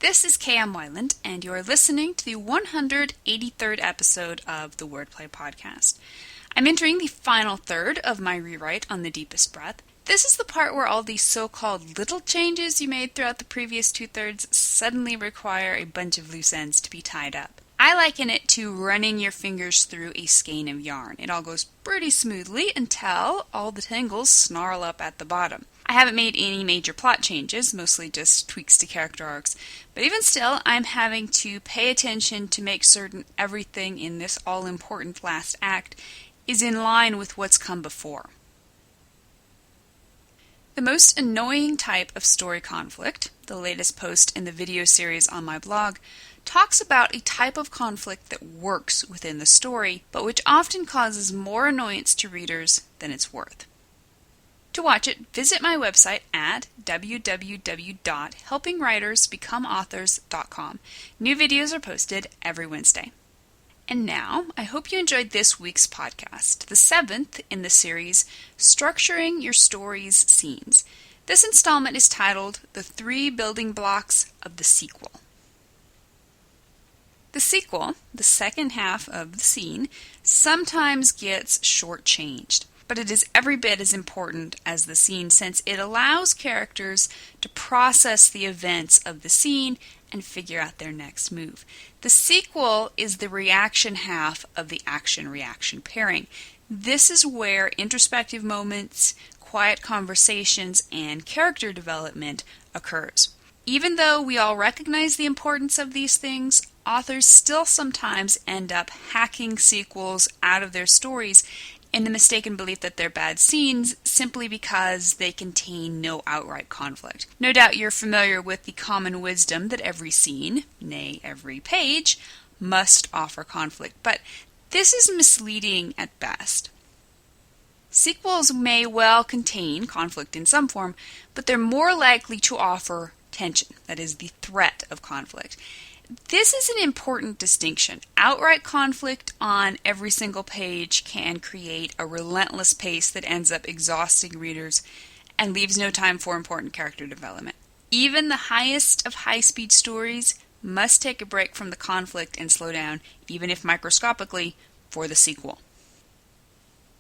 This is KM Wyland, and you are listening to the 183rd episode of the Wordplay Podcast. I'm entering the final third of my rewrite on The Deepest Breath. This is the part where all these so-called little changes you made throughout the previous two-thirds suddenly require a bunch of loose ends to be tied up. I liken it to running your fingers through a skein of yarn. It all goes pretty smoothly until all the tangles snarl up at the bottom. I haven't made any major plot changes, mostly just tweaks to character arcs, but even still, I'm having to pay attention to make certain everything in this all-important last act is in line with what's come before. The most annoying type of story conflict, the latest post in the video series on my blog, talks about a type of conflict that works within the story, but which often causes more annoyance to readers than it's worth. To watch it, visit my website at www.helpingwritersbecomeauthors.com. New videos are posted every Wednesday. And now, I hope you enjoyed this week's podcast, the 7th in the series, Structuring Your Story's Scenes. This installment is titled, The 3 Building Blocks of the Sequel. The sequel, the second half of the scene, sometimes gets shortchanged, but it is every bit as important as the scene since it allows characters to process the events of the scene and figure out their next move. The sequel is the reaction half of the action-reaction pairing. This is where introspective moments, quiet conversations, and character development occurs. Even though we all recognize the importance of these things, authors still sometimes end up hacking sequels out of their stories in the mistaken belief that they're bad scenes simply because they contain no outright conflict. No doubt you're familiar with the common wisdom that every scene, nay, every page, must offer conflict, but this is misleading at best. Sequels may well contain conflict in some form, but they're more likely to offer tension, that is, the threat of conflict. This is an important distinction. Outright conflict on every single page can create a relentless pace that ends up exhausting readers and leaves no time for important character development. Even the highest of high-speed stories must take a break from the conflict and slow down, even if microscopically, for the sequel.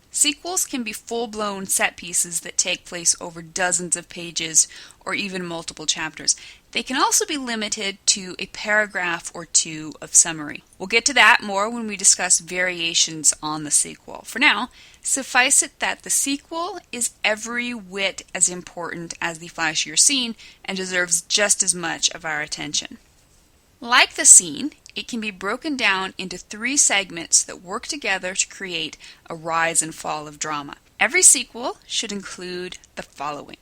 Sequels can be full-blown set pieces that take place over dozens of pages or even multiple chapters. They can also be limited to a paragraph or two of summary. We'll get to that more when we discuss variations on the sequel. For now, suffice it that the sequel is every whit as important as the flashier scene and deserves just as much of our attention. Like the scene, it can be broken down into 3 segments that work together to create a rise and fall of drama. Every sequel should include the following.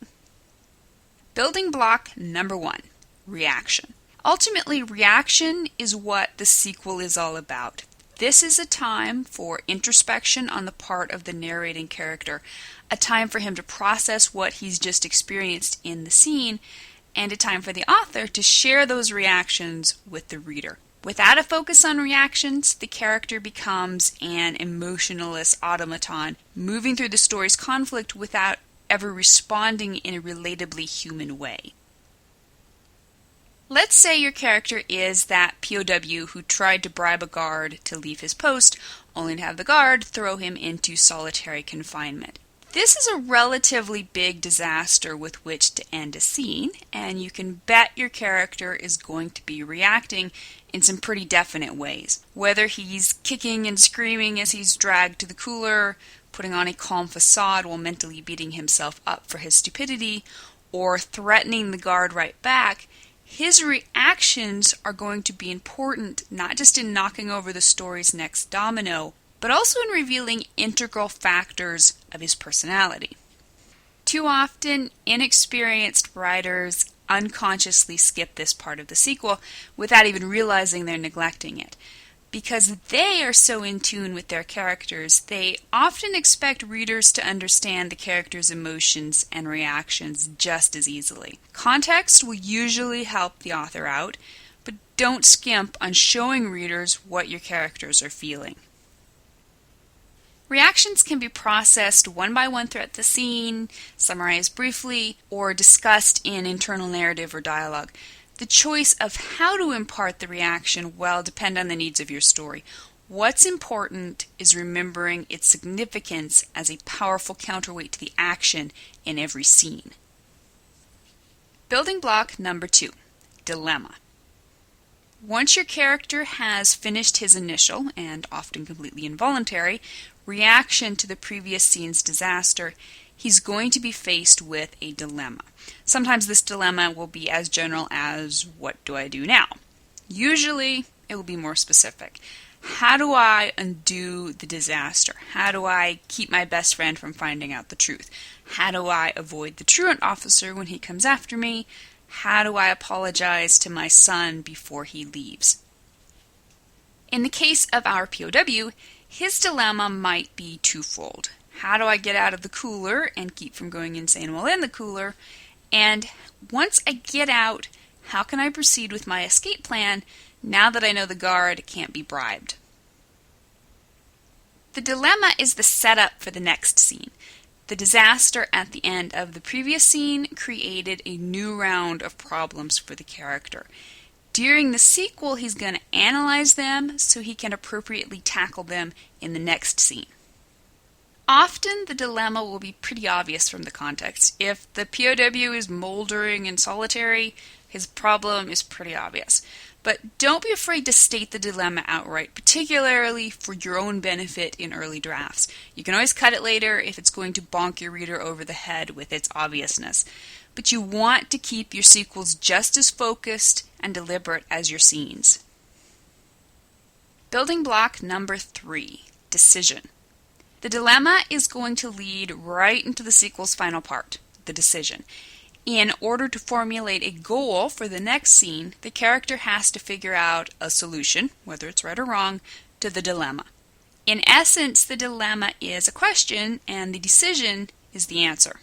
Building block number 1, reaction. Ultimately, reaction is what the sequel is all about. This is a time for introspection on the part of the narrating character, a time for him to process what he's just experienced in the scene, and a time for the author to share those reactions with the reader. Without a focus on reactions, the character becomes an emotionless automaton, moving through the story's conflict without ever responding in a relatably human way. Let's say your character is that POW who tried to bribe a guard to leave his post, only to have the guard throw him into solitary confinement. This is a relatively big disaster with which to end a scene, and you can bet your character is going to be reacting in some pretty definite ways. Whether he's kicking and screaming as he's dragged to the cooler, putting on a calm facade while mentally beating himself up for his stupidity, or threatening the guard right back, his reactions are going to be important not just in knocking over the story's next domino, but also in revealing integral factors of his personality. Too often, inexperienced writers unconsciously skip this part of the sequel without even realizing they're neglecting it. Because they are so in tune with their characters, they often expect readers to understand the characters' emotions and reactions just as easily. Context will usually help the author out, but don't skimp on showing readers what your characters are feeling. Reactions can be processed one by one throughout the scene, summarized briefly, or discussed in internal narrative or dialogue. The choice of how to impart the reaction will depend on the needs of your story. What's important is remembering its significance as a powerful counterweight to the action in every scene. Building block number 2, dilemma. Once your character has finished his initial, and often completely involuntary, reaction to the previous scene's disaster, he's going to be faced with a dilemma. Sometimes this dilemma will be as general as, what do I do now? Usually, it will be more specific. How do I undo the disaster? How do I keep my best friend from finding out the truth? How do I avoid the truant officer when he comes after me? How do I apologize to my son before he leaves? In the case of our POW, his dilemma might be twofold. How do I get out of the cooler and keep from going insane while in the cooler? And once I get out, how can I proceed with my escape plan now that I know the guard can't be bribed? The dilemma is the setup for the next scene. The disaster at the end of the previous scene created a new round of problems for the character. During the sequel, he's going to analyze them so he can appropriately tackle them in the next scene. Often, the dilemma will be pretty obvious from the context. If the POW is moldering and solitary, his problem is pretty obvious. But don't be afraid to state the dilemma outright, particularly for your own benefit in early drafts. You can always cut it later if it's going to bonk your reader over the head with its obviousness. But you want to keep your sequels just as focused and deliberate as your scenes. Building block number 3, decision. The dilemma is going to lead right into the sequel's final part, the decision. In order to formulate a goal for the next scene, the character has to figure out a solution, whether it's right or wrong, to the dilemma. In essence, the dilemma is a question, and the decision is the answer.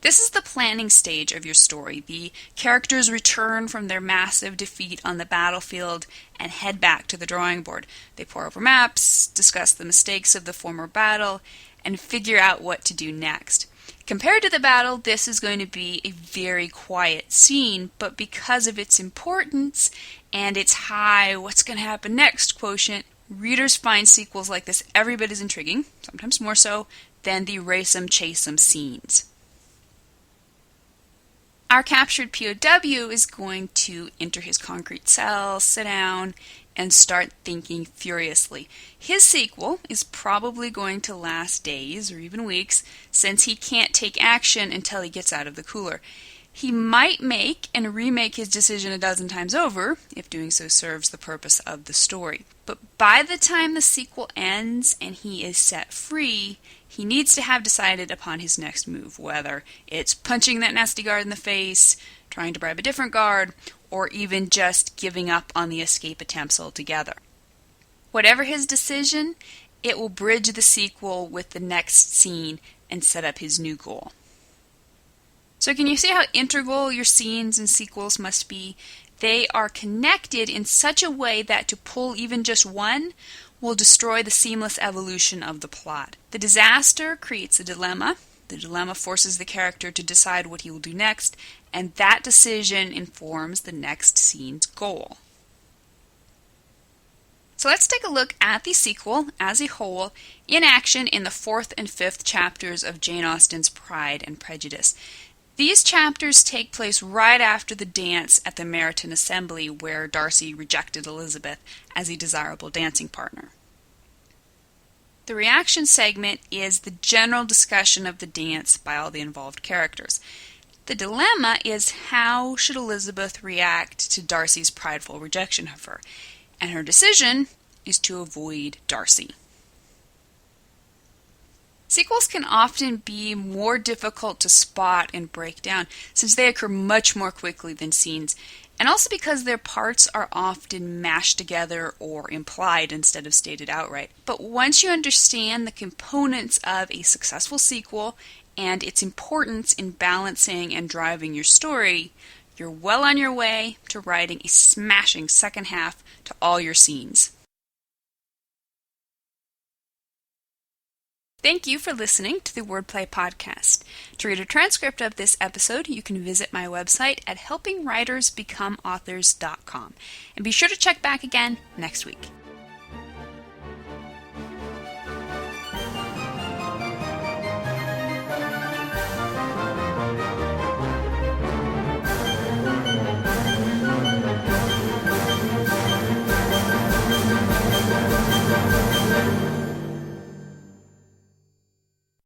This is the planning stage of your story. The characters return from their massive defeat on the battlefield and head back to the drawing board. They pore over maps, discuss the mistakes of the former battle, and figure out what to do next. Compared to the battle, this is going to be a very quiet scene, but because of its importance and its high what's going to happen next quotient, readers find sequels like this every bit as intriguing, sometimes more so, than the race-em chase-em scenes. Our captured POW is going to enter his concrete cell, sit down, and start thinking furiously. His sequel is probably going to last days or even weeks, since he can't take action until he gets out of the cooler. He might make and remake his decision a dozen times over, if doing so serves the purpose of the story. But by the time the sequel ends and he is set free, he needs to have decided upon his next move, whether it's punching that nasty guard in the face, trying to bribe a different guard, or even just giving up on the escape attempts altogether. Whatever his decision, it will bridge the sequel with the next scene and set up his new goal. So can you see how integral your scenes and sequels must be? They are connected in such a way that to pull even just one will destroy the seamless evolution of the plot. The disaster creates a dilemma. The dilemma forces the character to decide what he will do next, and that decision informs the next scene's goal. So let's take a look at the sequel as a whole in action in the 4th and 5th chapters of Jane Austen's Pride and Prejudice. These chapters take place right after the dance at the Meryton Assembly, where Darcy rejected Elizabeth as a desirable dancing partner. The reaction segment is the general discussion of the dance by all the involved characters. The dilemma is, how should Elizabeth react to Darcy's prideful rejection of her? And her decision is to avoid Darcy. Sequels can often be more difficult to spot and break down, since they occur much more quickly than scenes, and also because their parts are often mashed together or implied instead of stated outright. But once you understand the components of a successful sequel and its importance in balancing and driving your story, you're well on your way to writing a smashing second half to all your scenes. Thank you for listening to the Wordplay Podcast. To read a transcript of this episode, you can visit my website at helpingwritersbecomeauthors.com. And be sure to check back again next week.